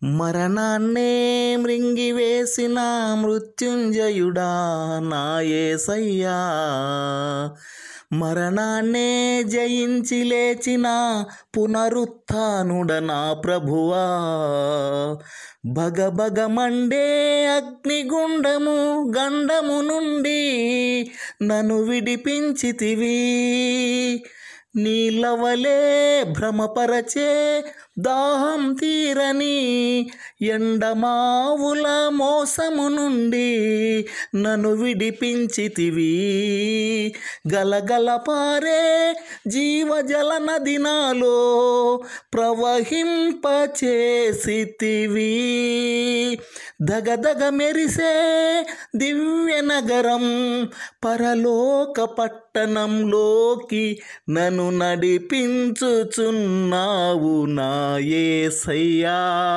మరణాన్నే మృంగివేసిన మృత్యుంజయుడా నా యేసయ్యా, మరణాన్నే జయించి లేచిన పునరుత్థానుడ నా ప్రభువా, భగభగమండే అగ్నిగుండము గండము నుండి నన్ను విడిపించితివి. నీలవలే భ్రమపరచే దాహం తీరని ఎండమావుల మోసము నుండి నన్ను విడిపించితివి. గలగల పారే జీవజల నది నాలో ప్రవహింపచేసితివి. దగదగ మెరిసే దివ్య నగరం పరలోక పట్టణంలోకి నన్ను నడిపించుచున్నావు నా యేసయ్యా.